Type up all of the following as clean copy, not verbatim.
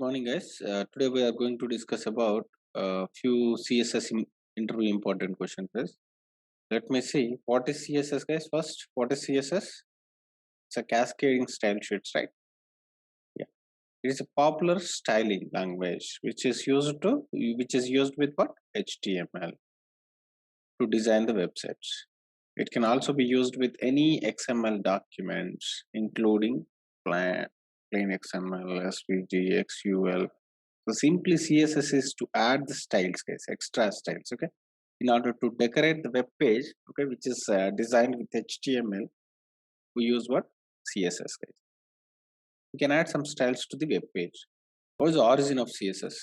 Morning, guys. Today we are going to discuss about few CSS interview important questions. Guys. Let me see what is CSS, guys. First, what is CSS? It's a cascading style sheets, right? Yeah, it is a popular styling language which is used with what HTML to design the websites. It can also be used with any XML documents, including plain, plain XML, SVG, XUL. So simply CSS is to add the styles, guys, extra styles. Okay, in order to decorate the web page, okay, which is designed with HTML, we use what CSS, guys. We can add some styles to the web page. What is the origin of CSS?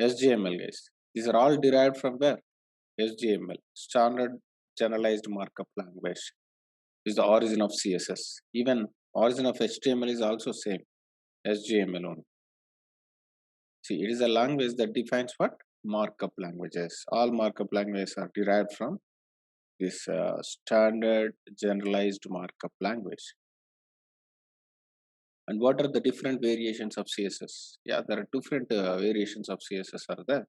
SGML, guys. These are all derived from where? SGML, Standard Generalized Markup Language, is the origin of CSS. Even origin of HTML is also same, SGML only. See, it is a language that defines what? Markup languages. All markup languages are derived from this standard generalized markup language. And what are the different variations of CSS? Yeah, there are different variations of CSS are there.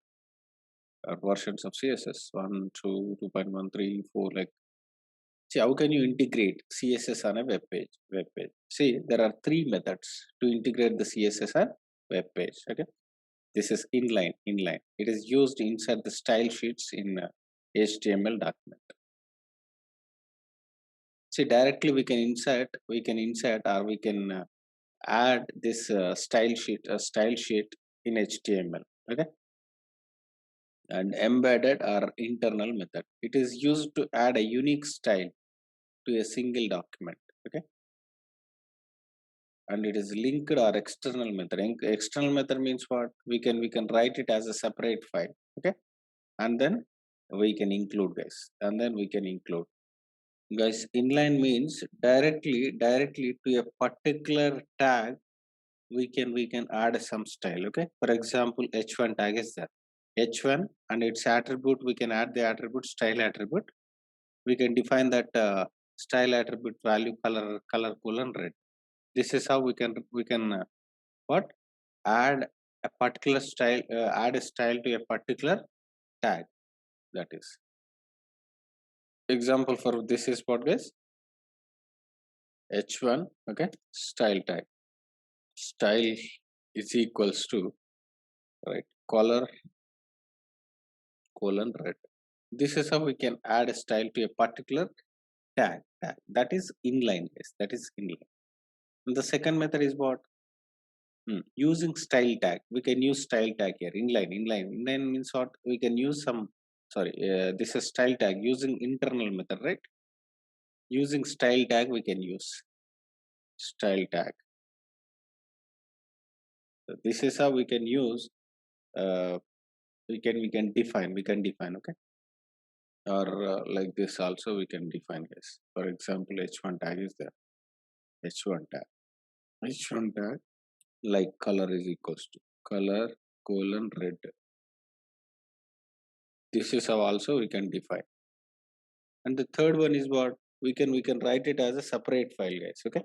Versions of CSS 1, 2, 2.1, 3, 4. Like, see, how can you integrate CSS on a web page? See, there are three methods to integrate the CSS on web page. Okay. This is inline. It is used inside the style sheets in HTML document. See, directly we can insert or we can add this style sheet in HTML. Okay, and embedded or internal method. It is used to add a unique style to a single document. Okay, and it is linked or external method. External method means what? We can write it as a separate file. Okay, and then we can include, guys, guys. Inline means directly to a particular tag we can add some style. Okay, for example, h1 tag is there, h1 and its attribute, we can add the attribute style attribute. We can define that style attribute value color colon red. This is how we can what add a particular style, add a style to a particular tag. That is example for this is what, guys? H1, okay, style tag, style is equals to, right, color colon red. This is how we can add a style to a particular tag. That is inline, guys. That is inline. And the second method is what? Using style tag. We can use style tag here. Inline means what? We can use some, sorry, this is style tag using internal method, right? Using style tag we can use style tag. So this is how we can use, we can define, okay, or like this also we can define, guys. For example, h1 tag is there, h1 tag like color is equals to color colon red. This is how also we can define. And the third one is what? We can write it as a separate file, guys. Okay,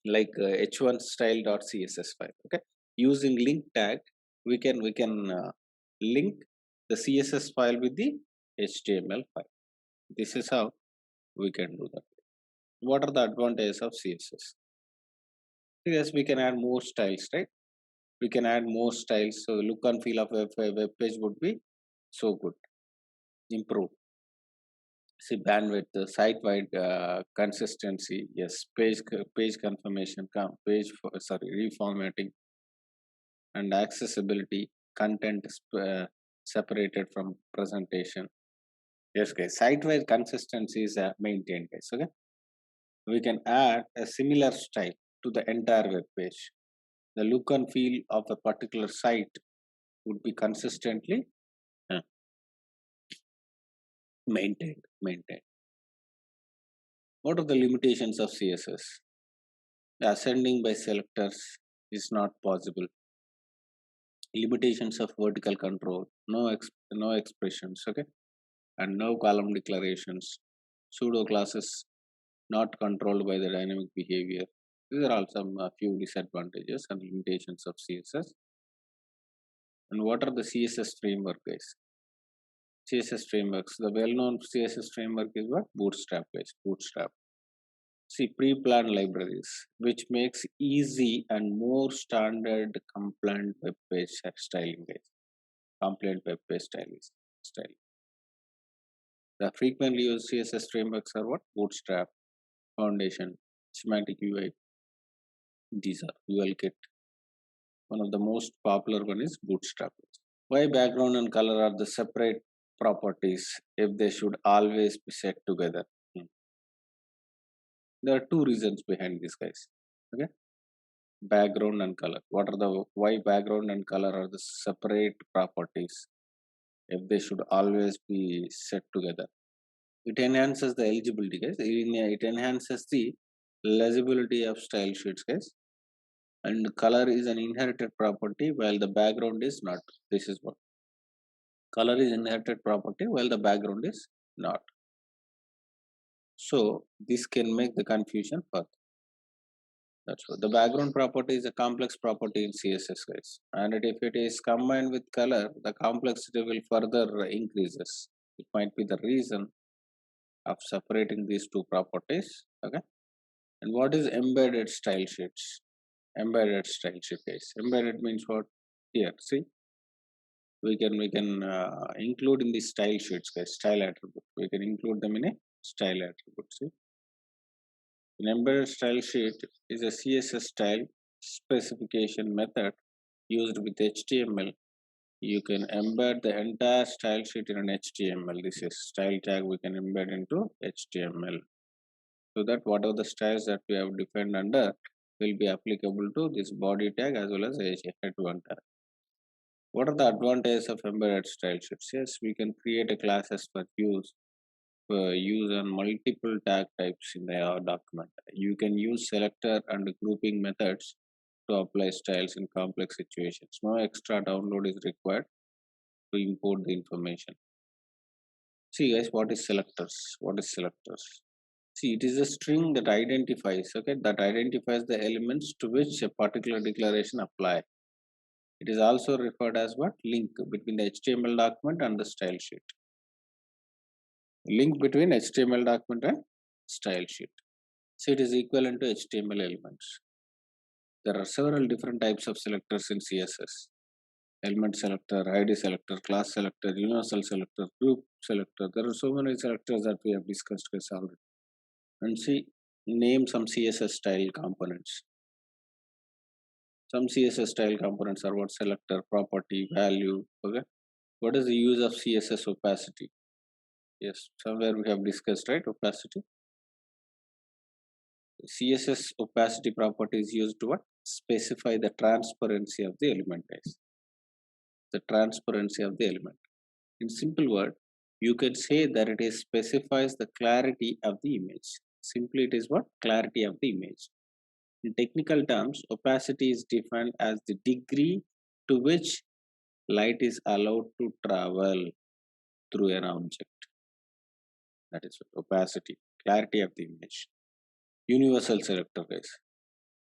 like h1 style.css file. Okay, using link tag we can link the css file with the html file. This is how we can do that. What are the advantages of css? Yes, we can add more styles, right? We can add more styles, so the look and feel of a web page would be so good, improved. See, bandwidth, site-wide consistency, yes, page confirmation, reformatting, and accessibility, content separated from presentation. Yes, guys, site-wide consistency is maintained, guys. Okay, we can add a similar style to the entire web page. The look and feel of a particular site would be consistently uh, maintained. What are the limitations of CSS? The ascending by selectors is not possible. Limitations of vertical control, no expressions, okay, and no column declarations. Pseudo classes not controlled by the dynamic behavior. These are all some few disadvantages and limitations of CSS. And what are the CSS framework, guys? CSS frameworks. The well-known CSS framework is what? Bootstrap, guys. Bootstrap. See, pre-planned libraries, which makes easy and more standard compliant web page styling, guys. Compliant web page styling. The frequently used CSS frameworks are what? Bootstrap, Foundation, Semantic UI. These are UL-Kit. One of the most popular one is Bootstrap. Why background and color are the separate properties if they should always be set together? There are two reasons behind this, guys. Okay, background and color. What are the why background and color are the separate properties if they should always be set together? It enhances the eligibility, guys. It enhances the legibility of style sheets, guys. And color is an inherited property while the background is not. This is what color is inherited property while the background is not. So this can make the confusion further. That's what the background property is a complex property in CSS, guys. And if it is combined with color, the complexity will further increases. It might be the reason of separating these two properties. Okay. And what is embedded style sheets? Embedded style sheet, guys. Embedded means what? Here, see, we can include in the style sheets, guys. Style attribute. We can include them in a style attribute. See. An embedded style sheet is a CSS style specification method used with HTML. You can embed the entire style sheet in an HTML. This is style tag we can embed into HTML. So that whatever the styles that we have defined under will be applicable to this body tag as well as head one tag. What are the advantages of embedded style sheets? Yes, we can create a classes for use on multiple tag types in the document. You can use selector and grouping methods to apply styles in complex situations. No extra download is required to import the information. See, guys, what is selectors? What is selectors? See, it is a string that identifies the elements to which a particular declaration apply. It is also referred as what? Link between the HTML document and the style sheet. Link between HTML document and style sheet. So it is equivalent to HTML elements. There are several different types of selectors in CSS. Element selector, ID selector, class selector, universal selector, group selector. There are so many selectors that we have discussed already. And see, name some CSS style components. Some CSS style components are what? Selector, property, value. Okay. What is the use of CSS opacity? Yes, somewhere we have discussed, right? Opacity. CSS opacity property is used to what? Specify the transparency of the element size. The transparency of the element. In simple word, you can say that it is specifies the clarity of the image. Simply it is what? Clarity of the image. In technical terms, opacity is defined as the degree to which light is allowed to travel through an object. That is what opacity, clarity of the image. Universal selector, guys.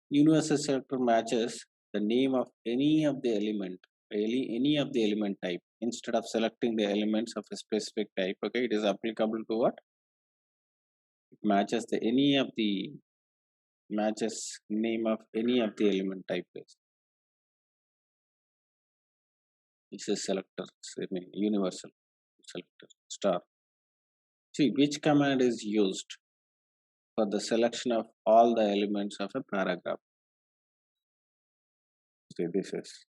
Universal selector matches the name of any of the element type instead of selecting the elements of a specific type. Okay, it is applicable to what? It matches the matches name of any of the element type, guys. This is selector, I mean universal selector star. See, which command is used for the selection of all the elements of a paragraph? See, this is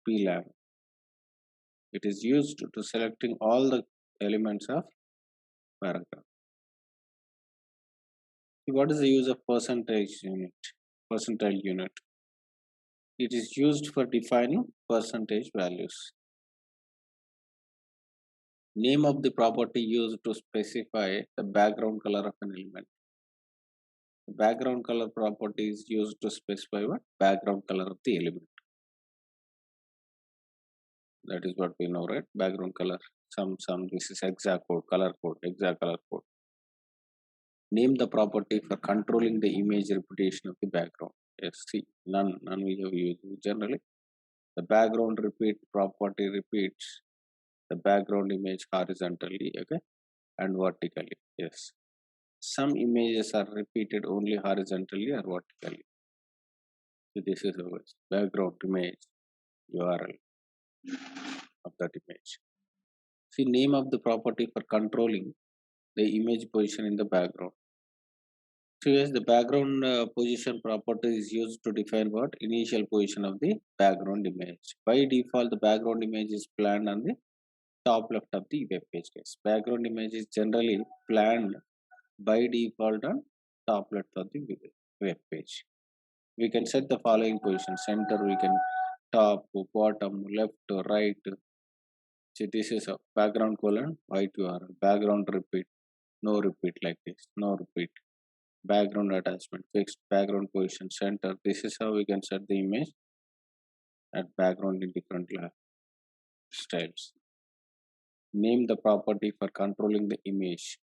plam. It is used to selecting all the elements of paragraph. See, what is the use of percentage unit? Percentile unit. It is used for defining percentage values. Name of the property used to specify the background color of an element. The background color property is used to specify what? Background color of the element. That is what we know, right? Background color. This is exact code, color code, exact color code. Name the property for controlling the image repetition of the background. Yes, see, none we have used generally. The background repeat property repeats the background image horizontally, okay, and vertically. Yes, some images are repeated only horizontally or vertically. So this is our background image URL of that image. See, name of the property for controlling the image position in the background. So yes, the background position property is used to define what initial position of the background image. By default, the background image is planned on the top left of the web page. Guys, background image is generally planned by default on top left of the web page. We can set the following position: center, we can top, bottom, left, right. So this is a background colon white URL, background repeat, no repeat like this, no repeat. Background attachment, fixed background position, center. This is how we can set the image at background in different styles. Name the property for controlling the image.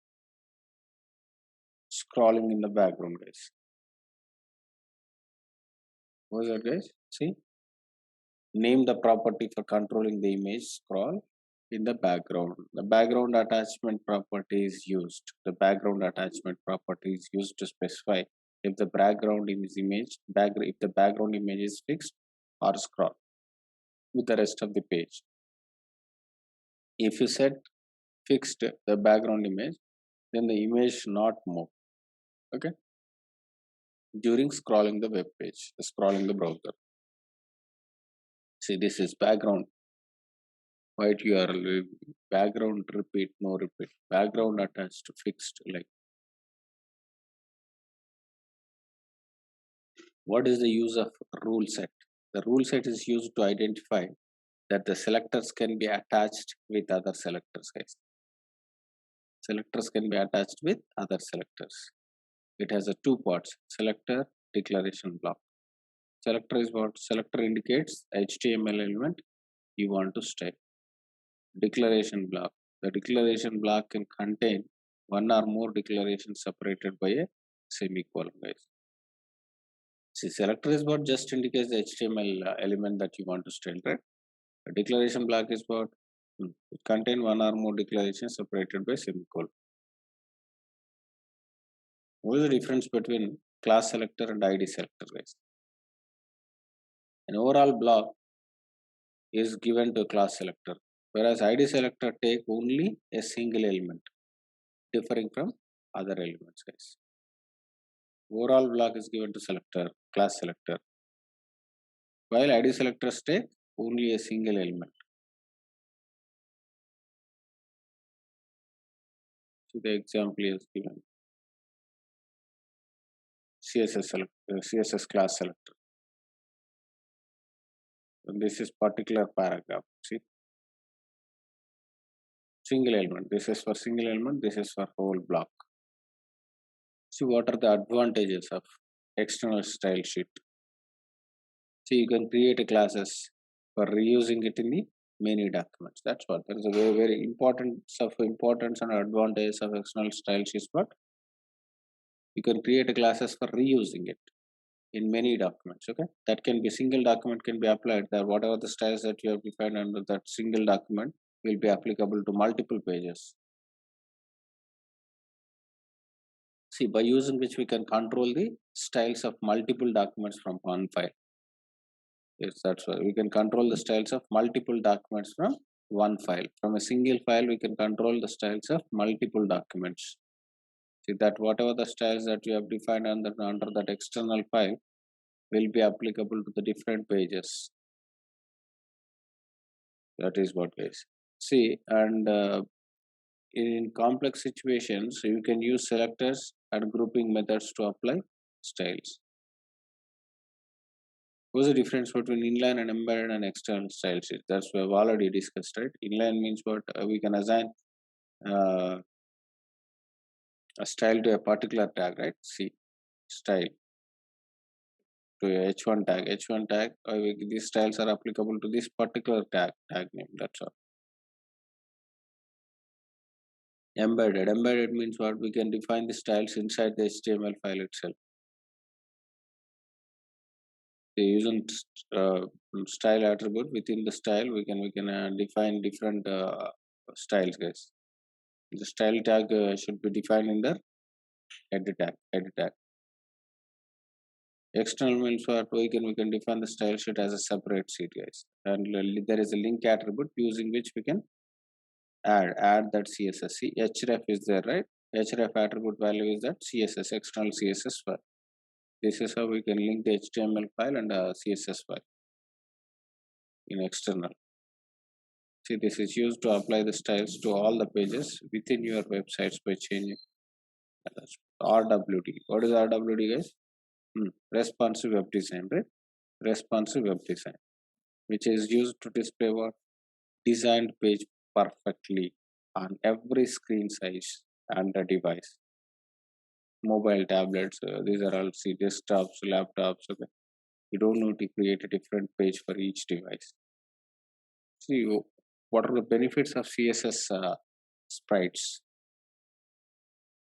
Scrolling in the background, guys. What is that, guys? See? Name the property for controlling the image. Scroll in the background. The background attachment property is used. The background attachment property is used to specify if the background image, if the background image is fixed or scroll with the rest of the page. If you set fixed the background image, then the image not move. Okay, during scrolling the web page, scrolling the browser. See, this is background white URL, background repeat, no repeat, background attached fixed. Like, what is the use of rule set? The rule set is used to identify that the selectors can be attached with other selectors, guys. Selectors can be attached with other selectors. It has a two parts: selector, declaration block. Selector is what? Selector indicates HTML element you want to style. Declaration block. The declaration block can contain one or more declarations separated by a semicolon, guys. See, selector is what just indicates the HTML element that you want to style, right? A declaration block is what? It contains one or more declarations separated by semicolon. What is the difference between class selector and ID selector, guys? An overall block is given to class selector, whereas ID selector take only a single element, differing from other elements, guys. Overall block is given to selector, class selector, while ID selectors take only a single element. So the example is given. CSS class selector. And this is particular paragraph. See, single element. This is for single element. This is for whole block. See, what are the advantages of external style sheet? See, you can create a classes for reusing it in the many documents. That's what there is a very importance and advantage of external style sheets. But you can create a classes for reusing it in many documents. Okay, that can be single document can be applied there. Whatever the styles that you have defined under that single document will be applicable to multiple pages. See, by using which we can control the styles of multiple documents from one file. Yes, that's why we can control the styles of multiple documents from one file. From a single file, we can control the styles of multiple documents. See that whatever the styles that you have defined under that external file will be applicable to the different pages. That is what, guys. See, and in complex situations, you can use selectors and grouping methods to apply styles. What's the difference between inline and embedded and external style sheet? That's we have already discussed, right? Inline means what? We can assign uh, a style to a particular tag, right? See, style to a h1 tag. H1 tag, these styles are applicable to this particular tag name. That's all. Embedded means what? We can define the styles inside the HTML file itself. So using style attribute within the style, we can define different styles, guys. The style tag should be defined in the head tag. External means what? We can define the style sheet as a separate sheet, guys. And there is a link attribute using which we can add that CSS. See, href is there, right? Href attribute value is that CSS, external CSS file. This is how we can link the HTML file and CSS file in external. See, this is used to apply the styles to all the pages within your websites by changing RWD. What is RWD, guys? Responsive web design, right? Responsive web design, which is used to display what? Designed page perfectly on every screen size and a device. Mobile tablets, these are all, see, desktops, laptops. Okay, you don't need to create a different page for each device. See, what are the benefits of CSS sprites?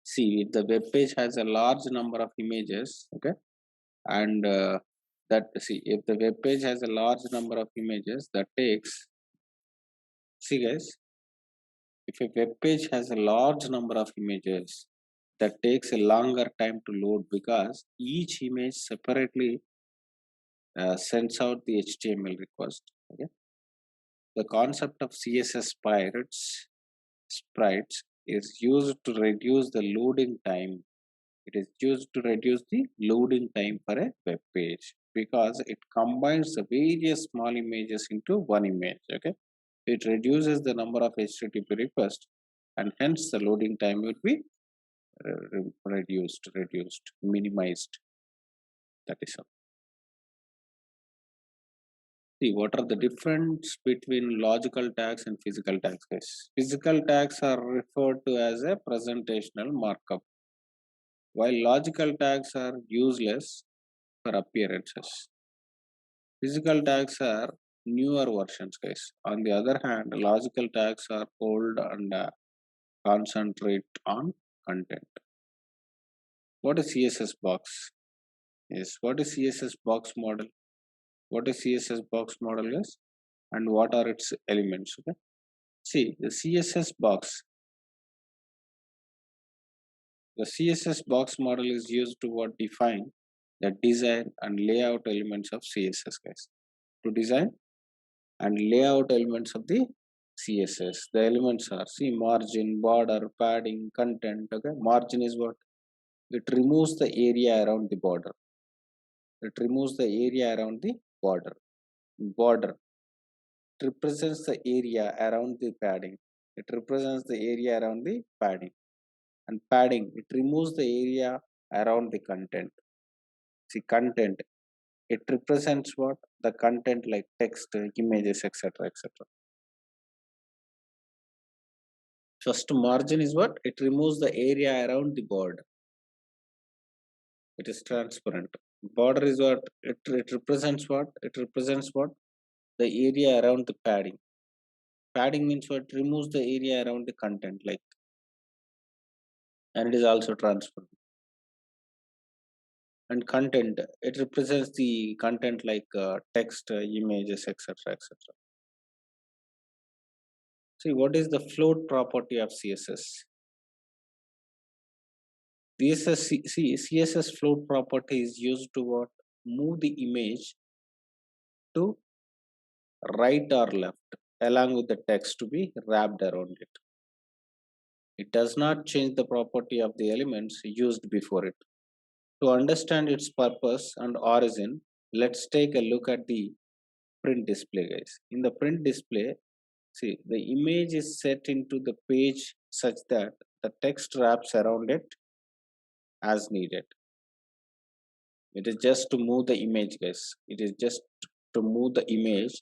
See, if the web page has a large number of images, okay, and if the web page has a large number of images, that takes, see, guys, if a web page has a large number of images, that takes a longer time to load because each image separately sends out the HTML request. Okay, the concept of CSS sprites is used to reduce the loading time. It is used to reduce the loading time for a web page because it combines the various small images into one image. Okay, it reduces the number of HTTP requests and hence the loading time will be reduced, minimized. That is all. See, what are the difference between logical tags and physical tags, guys? Physical tags are referred to as a presentational markup, while logical tags are useless for appearances. Physical tags are newer versions, guys. On the other hand, logical tags are old and concentrate on content. What is CSS box? Yes, what is CSS box model? What is CSS box model is, and what are its elements? Okay. See, the CSS box model is used to what define the design and layout elements of CSS, guys. To design and layout elements of the CSS. The elements are, see, margin, border, padding, content. Okay, margin is what? It removes the area around the border. It removes the area around the border. Border represents the area around the padding. It represents the area around the padding. And padding, it removes the area around the content. See, content, it represents what? The content like text, images, etc. etc. First, margin is what? It removes the area around the border. It is transparent. Border is what? It represents what? It represents what? The area around the padding. Padding means what? It removes the area around the content, like, and it is also transparent. And content, it represents the content like text, images, etc. etc. See, what is the float property of CSS? CSS float property is used to what? Move the image to right or left along with the text to be wrapped around it. It does not change the property of the elements used before it. To understand its purpose and origin, let's take a look at the print display, guys. In the print display, see, the image is set into the page such that the text wraps around it as needed. It is just to move the image, guys. It is just to move the image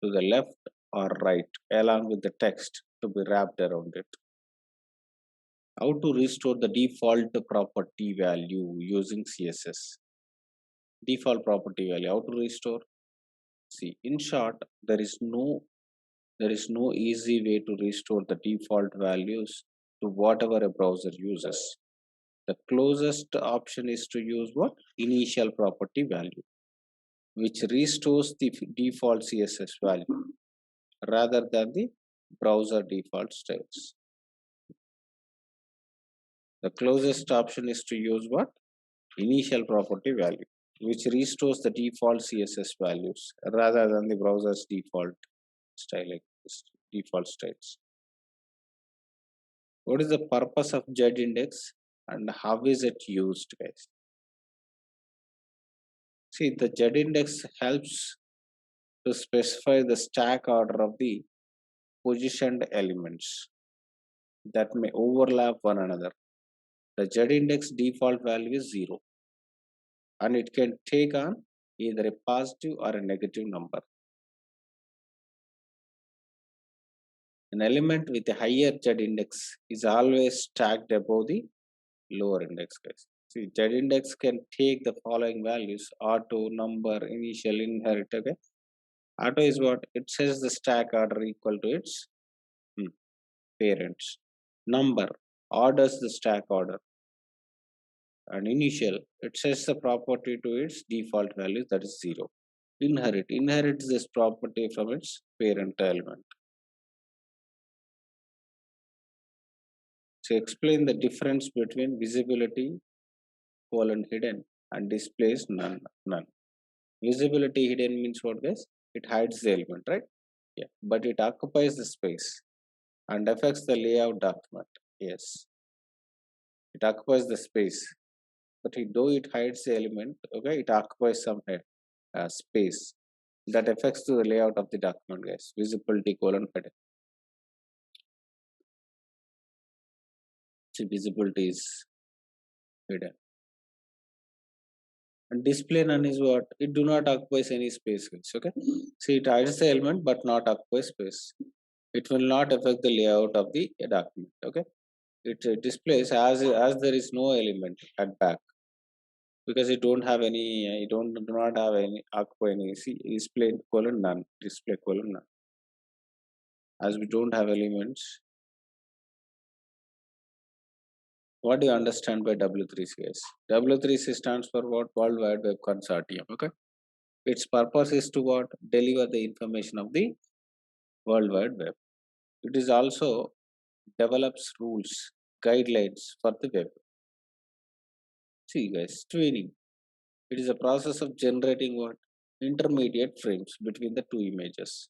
to the left or right along with the text to be wrapped around it. How to restore the default property value using CSS? Default property value, how to restore? See, in short, there is no easy way to restore the default values to whatever a browser uses. The closest option is to use what? Initial property value, which restores the default CSS value rather than the browser default styles. The closest option is to use what? Initial property value, which restores the default CSS values rather than the browser's default default styles. What is the purpose of Z-index and how is it used, guys? See, the Z-index helps to specify the stack order of the positioned elements that may overlap one another. The Z-index default value is 0 and it can take on either a positive or a negative number. An element with a higher Z-index is always stacked above the lower index, guys. See, Z-index can take the following values: auto, number, initial, inherit. Okay, auto is what? It says the stack order equal to its parents. Number orders the stack order, and initial, it sets the property to its default value, that is 0. Inherit inherits this property from its parent element. So explain the difference between visibility hidden and displays none. Visibility hidden means what, guys? It hides the element, right? Yeah, but it occupies the space and affects the layout document. Yes, it occupies the space, but though it hides the element, okay, it occupies some space that affects the layout of the document, guys. Visibility hidden. See, visibility is hidden. And display none is what? It do not occupies any space, guys. Okay. See, it hides the element but not occupy space. It will not affect the layout of the document. Okay. It displays as there is no element at back, because it don't have any. It do not have any occupy any. See, display none. Display none. As we don't have elements. What do you understand by W3C, guys? W3C stands for what? World Wide Web Consortium. Okay. Its purpose is to what? Deliver the information of the World Wide Web. It is also develops rules, guidelines for the web. See, guys, tweening. It is a process of generating what? Intermediate frames between the two images.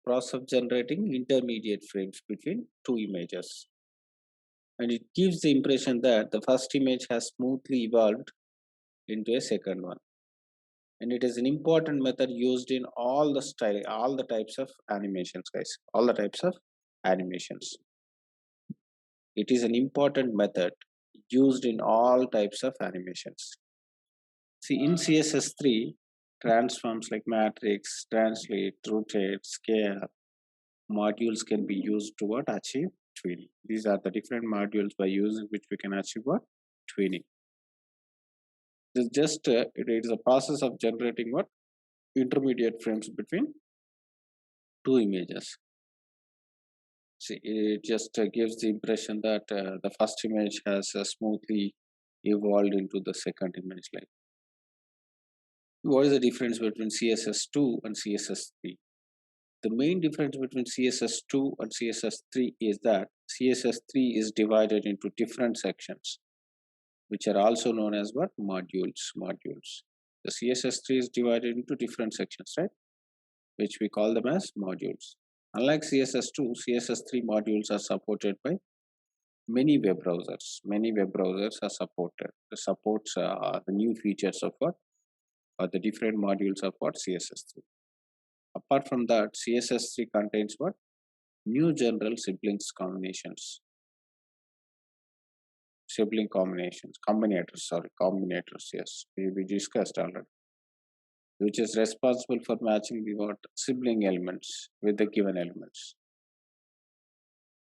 Process of generating intermediate frames between two images. And it gives the impression that the first image has smoothly evolved into a second one. And it is an important method used in all the types of animations, guys. All the types of animations. It is an important method used in all types of animations. See, in CSS3, transforms like matrix, translate, rotate, scale modules can be used to what? Achieve tweening. These are the different modules by using which we can achieve what? Tweening. This just it is a process of generating what? Intermediate frames between two images. See, it just gives the impression that the first image has smoothly evolved into the second image. Like, what is the difference between CSS2 and CSS3? The main difference between CSS2 and CSS3 is that CSS3 is divided into different sections, which are also known as what? Modules. The CSS3 is divided into different sections, right? Which we call them as modules. Unlike CSS2, CSS3 modules are supported by many web browsers. Many web browsers are supported. It supports the new features of what? Or the different modules of what? CSS3. Apart from that, CSS3 contains what? New general combinators, yes, we discussed already, which is responsible for matching the what? Sibling elements with the given elements.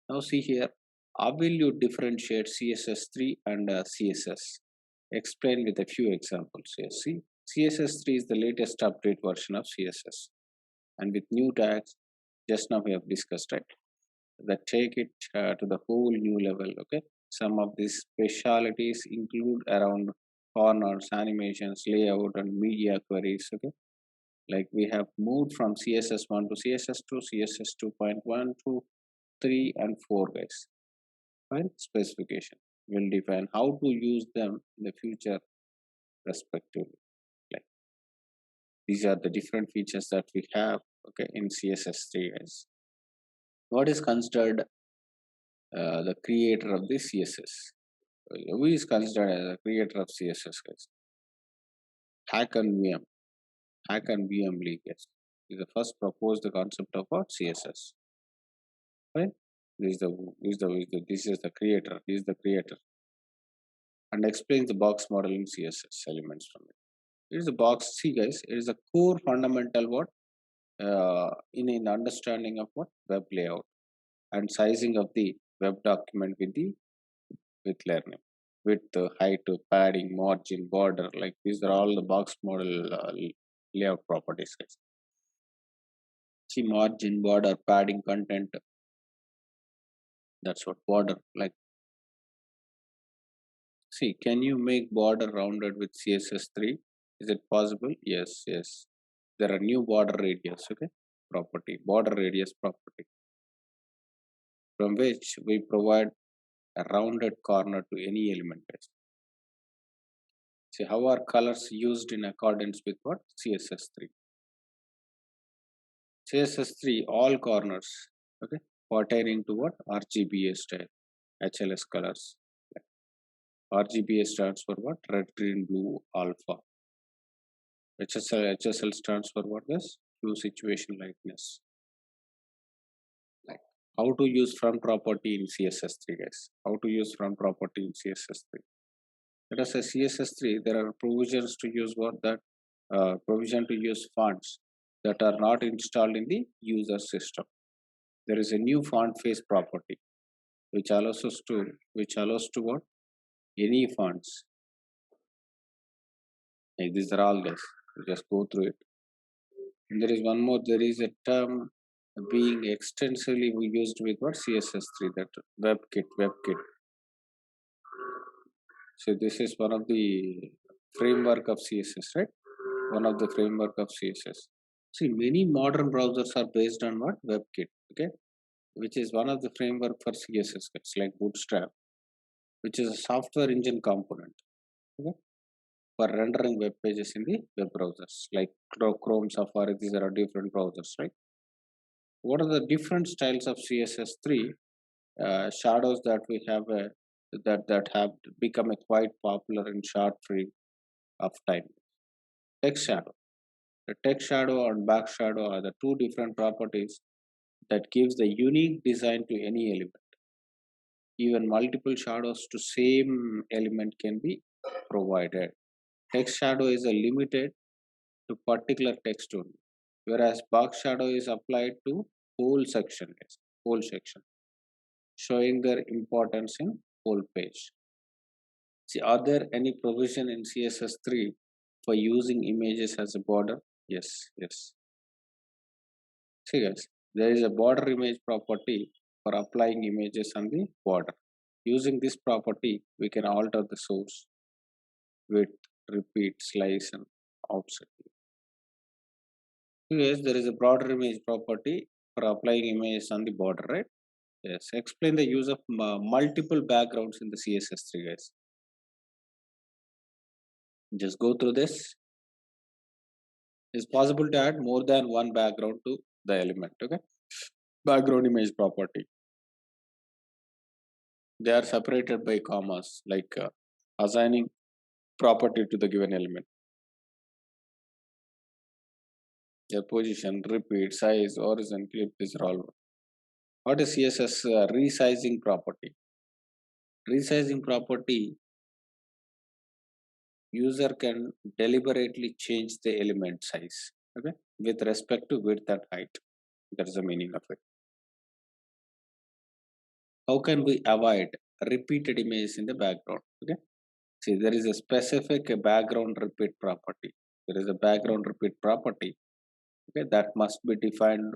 Now see here, how will you differentiate CSS3 and CSS? Explain with a few examples here. See, CSS3 is the latest update version of CSS, and with new tags, just now we have discussed, right? that take it to the whole new level. Okay, some of these specialities include around corners, animations, layout, and media queries. Okay, like we have moved from CSS1 to CSS2, CSS 2.1 to 3 and 4, guys. Fine, specification will define how to use them in the future respectively. Like these are the different features that we have, okay, in CSS3, guys. What is considered the creator of the CSS? Who is considered as a creator of CSS, guys? Hakan VM. Hakan VM League, yes. Is the first proposed the concept of what CSS. Right? This is the creator. He is the creator. And explains the box model in CSS elements from it. It is a box. See, guys, it is a core fundamental what in understanding of what web layout and sizing of the web document with learning, with height, padding, margin, border. Like these are all the box model layout properties, guys. See, margin, border, padding, content. That's what border like. See, can you make border rounded with CSS3? Is it possible? Yes, yes. There are new border radius, okay, property, border radius property, from which we provide a rounded corner to any element. See how are colors used in accordance with what? CSS3. CSS3, all corners, okay, pertaining to what? RGBA style, HLS colors. RGBA stands for what? Red, green, blue, alpha. HSL stands for what? This hue, situation, lightness. Like how to use front property in CSS3, guys. How to use front property in CSS3. Let us say CSS3. There are provisions to use what that provision to use fonts that are not installed in the user system. There is a new font face property which allows to what? Any fonts. Like these are all this. Just go through it. And there is one more. There is a term being extensively used with what? CSS3, that WebKit. So this is one of the framework of CSS, right? One of the framework of CSS. See, many modern browsers are based on what? WebKit, okay? Which is one of the framework for CSS. It's like Bootstrap, which is a software engine component, okay, for rendering web pages in the web browsers like Chrome, Safari. These are different browsers, right? What are the different styles of CSS3 shadows that we have that have become a quite popular in short period of time? Text shadow. The text shadow and back shadow are the two different properties that gives the unique design to any element. Even multiple shadows to same element can be provided. Text shadow is a limited to particular text only, whereas box shadow is applied to whole section, yes, whole section, showing their importance in whole page. See, are there any provision in CSS3 for using images as a border? Yes, yes. See, guys, there is a border image property for applying images on the border. Using this property, we can alter the source, width, repeat, slice, and offset. Yes, there is a border image property for applying images on the border, right? Yes. Explain the use of multiple backgrounds in the CSS3, guys. Just go through this. It's possible to add more than one background to the element, okay? Background image property. They are separated by commas, like assigning property to the given element. Their position, repeat, size, origin, clip, these are all. What is CSS resizing property? Resizing property, user can deliberately change the element size, okay, with respect to width and height. That is the meaning of it. How can we avoid repeated images in the background? Okay, see, there is a specific background repeat property. There is a background repeat property, okay, that must be defined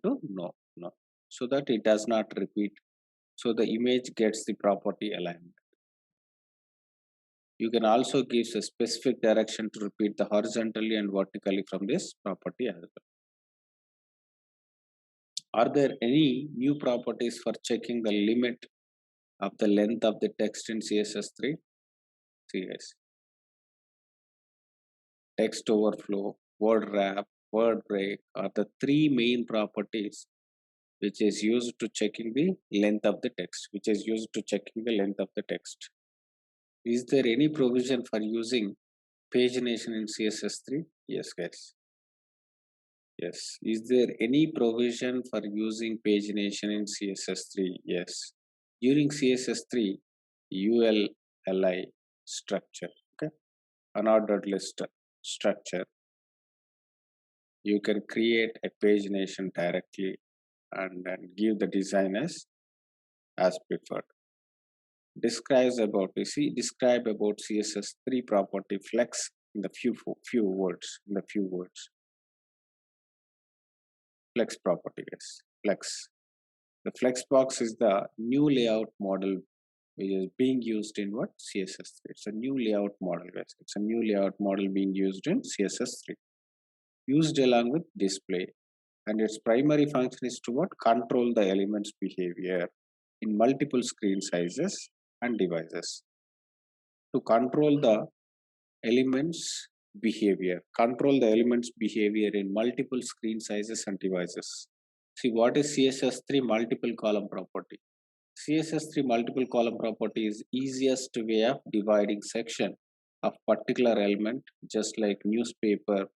to no. so that it does not repeat. So the image gets the property alignment. You can also give a specific direction to repeat the horizontally and vertically from this property as well. Are there any new properties for checking the limit of the length of the text in CSS3? See guys, text overflow, word wrap, word break are the three main properties which is used to checking the length of the text, Is there any provision for using pagination in CSS3? Yes, guys. Yes. Is there any provision for using pagination in CSS3? Yes. During CSS3, ULLI structure, okay, unordered list structure, you can create a pagination directly and then give the design as preferred. Describe about CSS3 property flex in the few words. Flex property, yes. Flex. The flex box is the new layout model which is being used in what? CSS3. It's a new layout model, guys. It's a new layout model being used in CSS3. Used along with display. And its primary function is to what? Control the elements behavior in multiple screen sizes and devices. To control the elements behavior in multiple screen sizes and devices. See, what is CSS3 multiple column property? CSS3 multiple column property is easiest way of dividing section of particular element, just like newspaper,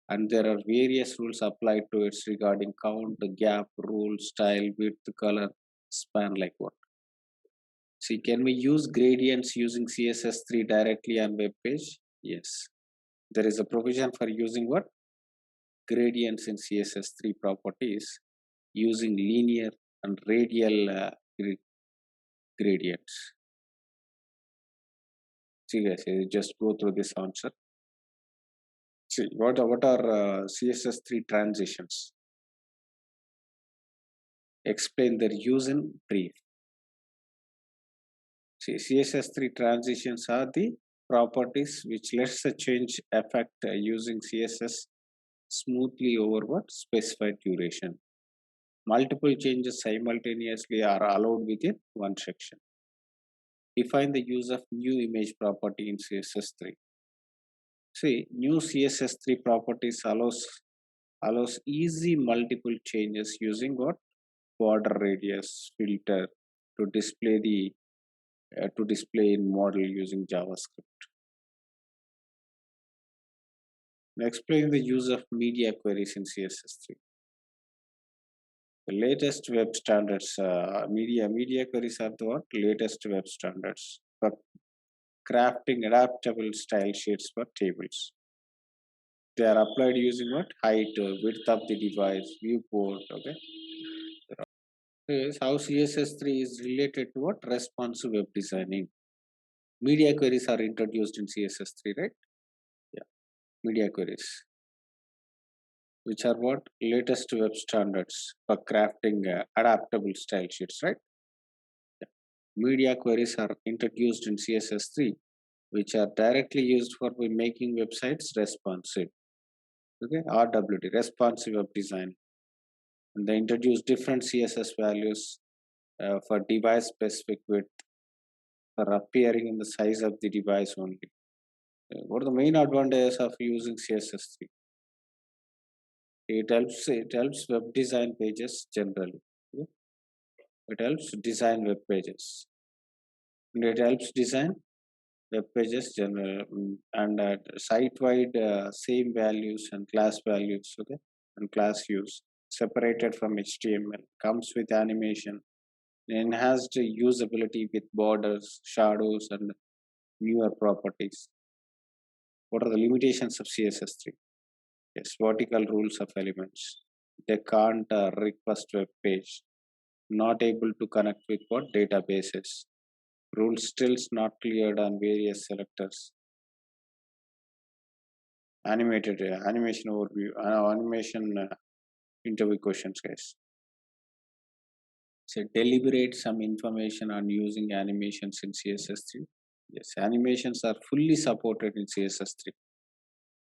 and there are various rules applied to it regarding count, gap, rule, style, width, color, span, like what. See, can we use gradients using CSS3 directly on web page? Yes. There is a provision for using what? Gradients in CSS3 properties using linear and radial gradients. See guys, just go through this answer. See, what are CSS3 transitions? Explain their use in brief. See, CSS3 transitions are the properties which lets the change effect using CSS smoothly over what? Specified duration. Multiple changes simultaneously are allowed within one section. Define the use of new image property in CSS3. See, new CSS3 properties allows easy multiple changes using what? Border radius filter to display in model using JavaScript. Explain the use of media queries in CSS3. The latest web standards, media queries are the what? Latest web standards for crafting adaptable style sheets for tables. They are applied using what? Height, width of the device, viewport. Okay. Is how CSS3 is related to what? Responsive web designing. Media queries are introduced in CSS3, right? Yeah. Media queries, which are what? Latest web standards for crafting adaptable style sheets, right? Yeah. Media queries are introduced in CSS3, which are directly used for making websites responsive. Okay, RWD, responsive web design. And they introduce different CSS values for device specific width for appearing in the size of the device only. What are the main advantages of using CSS3? It helps web design pages generally. Okay? It helps design web pages. And it helps design web pages general and site-wide same values and class values, okay, and class use separated from HTML, comes with animation, enhanced usability with borders, shadows, and newer properties. What are the limitations of CSS3? Yes, vertical rules of elements. They can't request web page. Not able to connect with what? Databases. Rules still not cleared on various selectors. Animated animation overview, animation interview questions, guys. So deliberate some information on using animations in CSS3. Yes, animations are fully supported in CSS3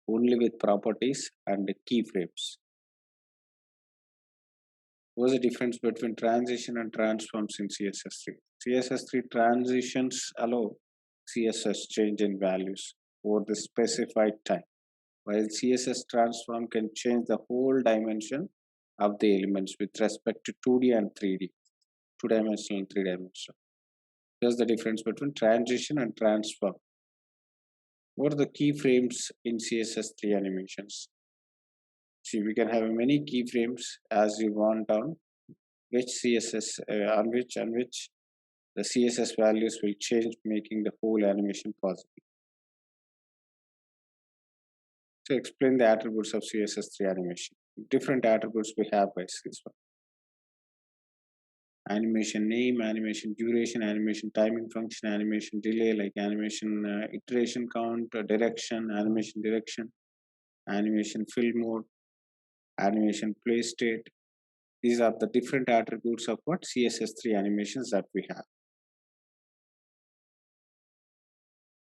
only with properties and keyframes. What's the difference between transition and transforms in CSS3? CSS3 transitions allow CSS change in values over the specified time, while CSS transform can change the whole dimension of the elements with respect to 2D and 3D, two-dimensional and three-dimensional. There's the difference between transition and transform. What are the keyframes in CSS3 animations? See, we can have many keyframes as you want on which CSS on which the CSS values will change, making the whole animation possible. So explain the attributes of CSS3 animation. Different attributes we have by this one. Animation name, animation duration, animation timing function, animation delay, like animation iteration count, direction, animation direction, animation fill mode, animation play state. These are the different attributes of what CSS3 animations that we have.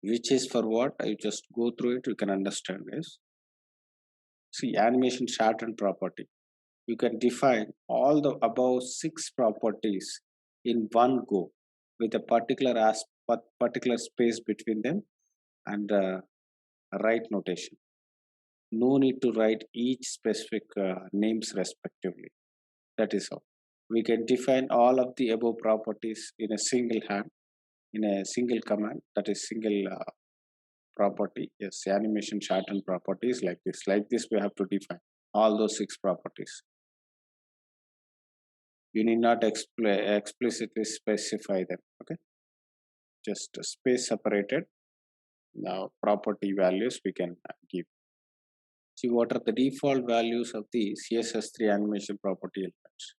Which is for what? I just go through it, you can understand this. See, animation shorten property. You can define all the above 6 properties in one go with a particular space between them and write notation. No need to write each specific names respectively. That is all. We can define all of the above properties in a single hand, in a single command, that is single property. Yes, animation shorten properties like this. Like this, we have to define all those 6 properties. You need not explicitly specify them. Okay, just a space separated. Now property values we can give. See what are the default values of the CSS3 animation property elements.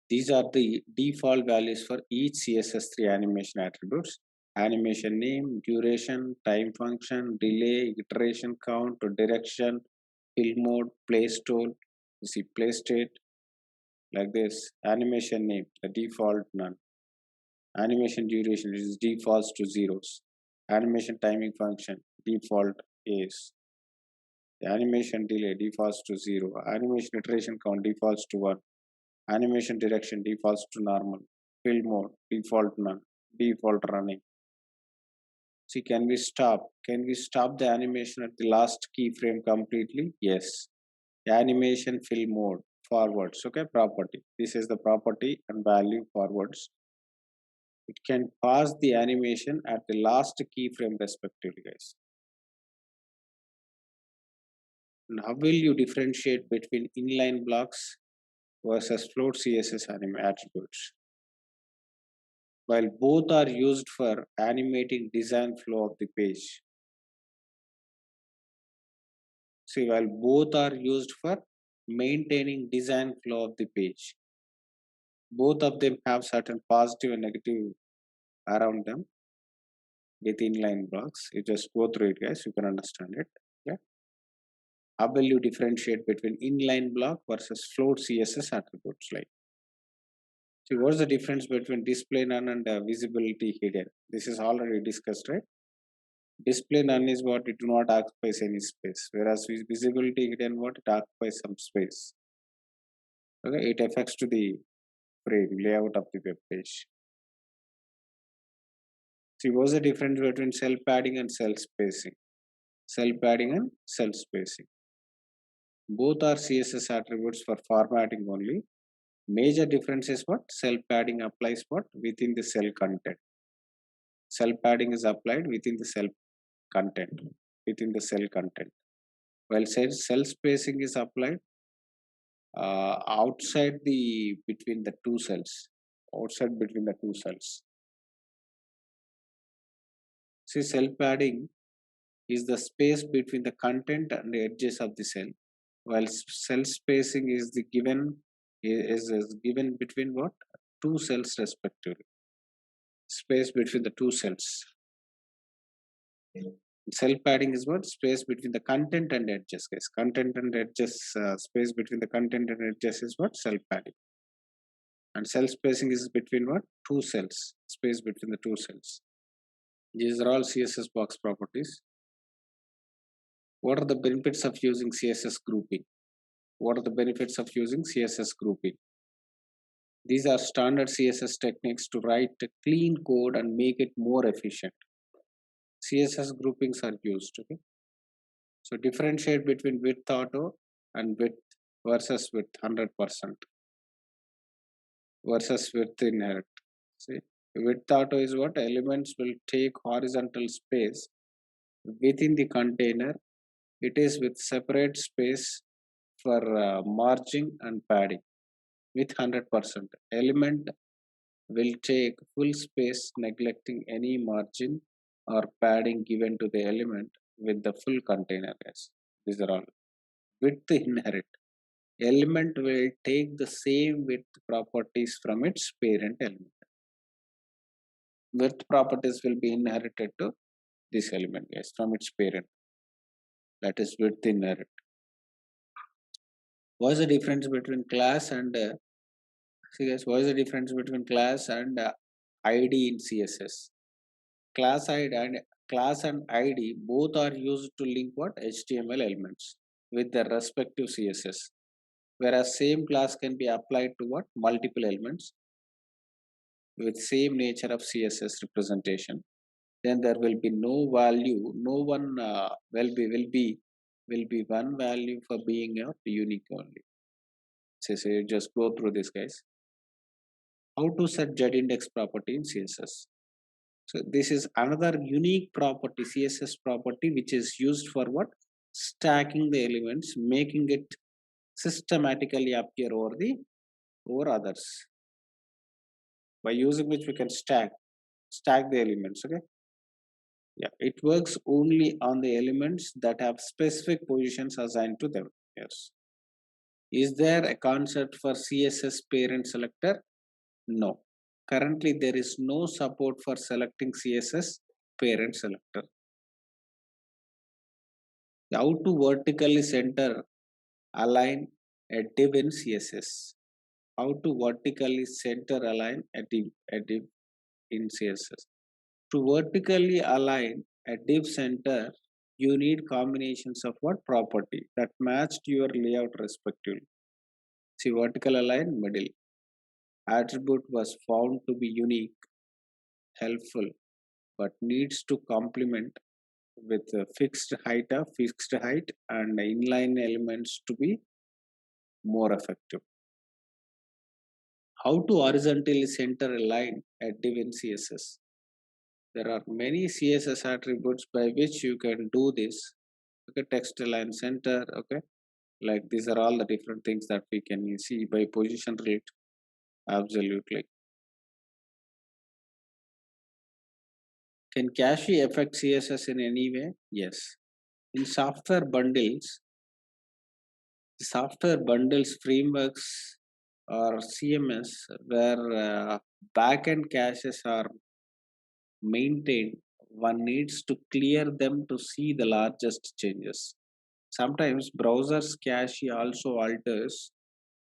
These are the default values for each CSS3 animation attributes: animation name, duration, time function, delay, iteration count, direction, fill mode, play state. You see play state like this. Animation name, the default none. Animation duration is defaults to zeros. Animation timing function default is. The animation delay defaults to 0. Animation iteration count defaults to 1. Animation direction defaults to normal. Fill mode default none. Default running. See, can we stop? Can we stop the animation at the last keyframe completely? Yes. The animation fill mode forwards. Okay, property. This is the property and value forwards. It can pause the animation at the last keyframe respectively, guys. And how will you differentiate between inline blocks versus float CSS attributes? While both are used for animating design flow of the page. See, while both are used for maintaining design flow of the page, both of them have certain positive and negative around them with inline blocks. You just go through it, guys, you can understand it. Yeah. How will you differentiate between inline block versus float CSS attributes? Like, see, what's the difference between display none and visibility hidden? This is already discussed, right? Display none is what it do not occupies any space, whereas visibility hidden what it occupies some space. Okay, it affects to the frame layout of the web page. See, what's the difference between cell padding and cell spacing? Cell padding and cell spacing. Both are CSS attributes for formatting only. Major difference is what? Cell padding applies what? Within the cell content. Cell padding is applied within the cell content. Within the cell content. While cell spacing is applied outside the between the two cells. Outside between the two cells. See, cell padding is the space between the content and the edges of the cell, while cell spacing is the is given between what? Two cells respectively. Space between the two cells. Cell padding is what? Space between the content and edges, guys. Content and edges, space between the content and edges is what? Cell padding. and cell spacing is between what? Two cells, space between the two cells. These are all CSS box properties. What are the benefits of using CSS grouping? What are the benefits of using CSS grouping? These are standard CSS techniques to write a clean code and make it more efficient. CSS groupings are used. Okay? So differentiate between width auto and width versus width 100% versus width inherit. See, width auto is what? Elements will take horizontal space within the container. It is with separate space for margin and padding with 100%. Element will take full space neglecting any margin or padding given to the element with the full container. Yes, these are all. Width inherit. Element will take the same width properties from its parent element. Width properties will be inherited to this element, yes, from its parent. That is width inherit. What is the difference between class and see guys, what is the difference between class and ID in CSS? Class and ID both are used to link what? HTML elements with their respective CSS. Whereas same class can be applied to what? Multiple elements with same nature of CSS representation. Then there will be no value, no one will be one value for being a unique only. So just go through this, guys. How to set Z-index property in CSS? So this is another unique property, CSS property, which is used for what? Stacking the elements, making it systematically appear over others. By using which we can stack the elements. Okay. Yeah, it works only on the elements that have specific positions assigned to them. Yes. Is there a concept for CSS parent selector? No. Currently, there is no support for selecting CSS parent selector. How to vertically center align a div in CSS? How to vertically center align a div in CSS? To vertically align a div center, you need combinations of what property that matched your layout respectively. See, vertical align middle. Attribute was found to be unique, helpful, but needs to complement with a fixed height and inline elements to be more effective. How to horizontally center a line at div in CSS? There are many CSS attributes by which you can do this. Okay, text align center. Okay, like these are all the different things that we can see by position rate. Absolutely. Can cache affect CSS in any way? Yes. In software bundles frameworks or CMS where backend caches are maintained, one needs to clear them to see the largest changes. Sometimes browsers cache also alters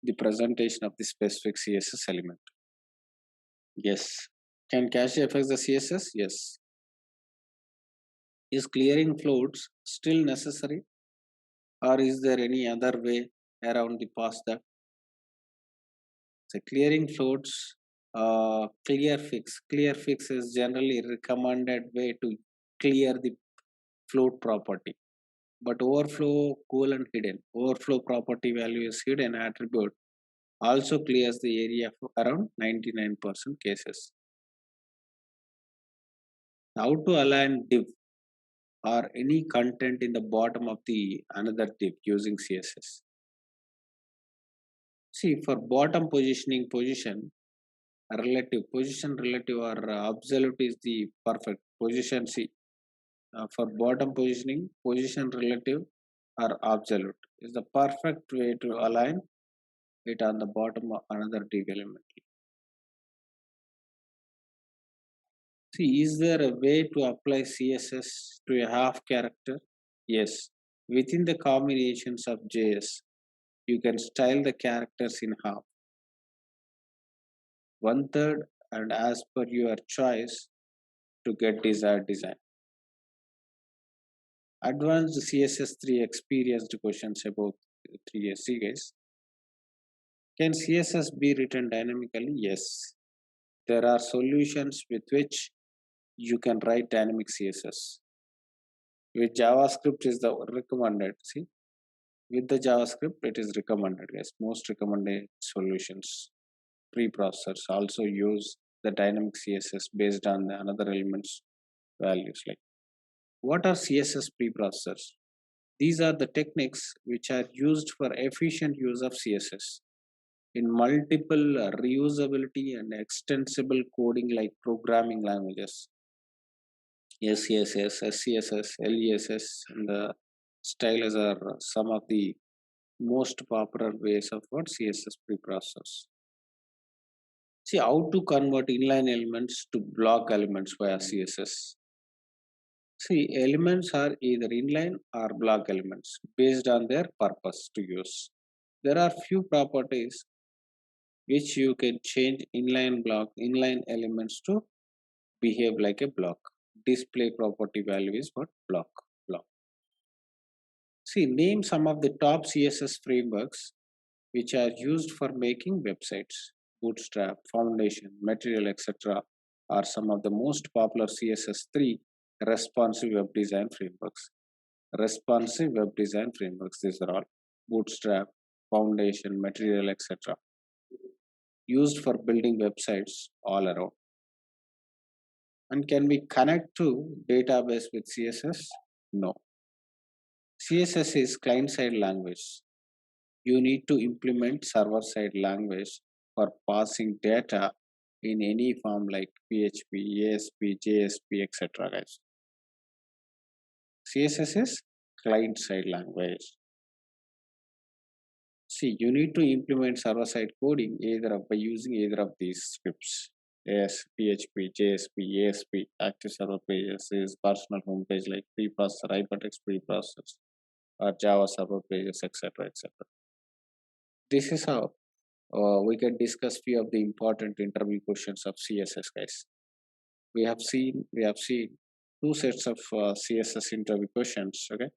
the presentation of the specific CSS element. Yes. Can cache affect the CSS? Yes. Is clearing floats still necessary, or is there any other way around the past that? So clearing floats, Clear fix is generally recommended way to clear the float property. But overflow hidden. Overflow property value is hidden attribute also clears the area for around 99% cases. How to align div or any content in the bottom of the another div using CSS. See, for bottom position relative or absolute is the perfect position. See, for bottom position relative or absolute is the perfect way to align it on the bottom of another div element. See, is there a way to apply CSS to a half character? Yes. Within the combinations of JS, you can style the characters in half. one third and as per your choice to get desired design. Advanced CSS3 experienced questions about 3SC guys. Can CSS be written dynamically? Yes. There are solutions with which you can write dynamic CSS. With JavaScript is the recommended. See, with the JavaScript it is recommended guys. Most recommended solutions preprocessors also use the dynamic CSS based on the another elements values. Like, what are CSS preprocessors? These are the techniques which are used for efficient use of CSS in multiple reusability and extensible coding like programming languages. SCSS, SCSS, LESS, and the stylers are some of the most popular ways of what CSS preprocessors. See how to convert inline elements to block elements via CSS. See, elements are either inline or block elements based on their purpose to use. There are few properties which you can change inline elements to behave like a block. Display property value is what? Block. See, name some of the top CSS frameworks which are used for making websites. Bootstrap, Foundation, Material, etc. are some of the most popular CSS3 responsive web design frameworks. Responsive web design frameworks, these are all Bootstrap, Foundation, Material, etc. used for building websites all around. And can we connect to database with CSS? No. CSS is client-side language. You need to implement server-side language for passing data in any form like PHP, ASP, JSP, etc. guys. CSS is client-side language. See, you need to implement server-side coding by using either of these scripts. AS, PHP, JSP, ASP, active server pages is personal homepage like preprocessor, hypertext preprocessors, or Java server pages, etc. etc. This is how we can discuss few of the important interview questions of CSS guys. We have seen two sets of CSS interview questions. Okay,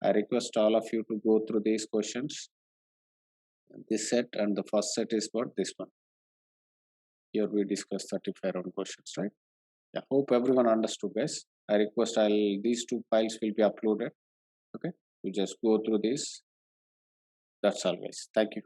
I request all of you to go through these questions. This set and the first set is what this one. Here we discuss 35 round questions, right? Yeah, hope everyone understood guys. I request these two files will be uploaded. Okay, you just go through this. That's all guys. Thank you.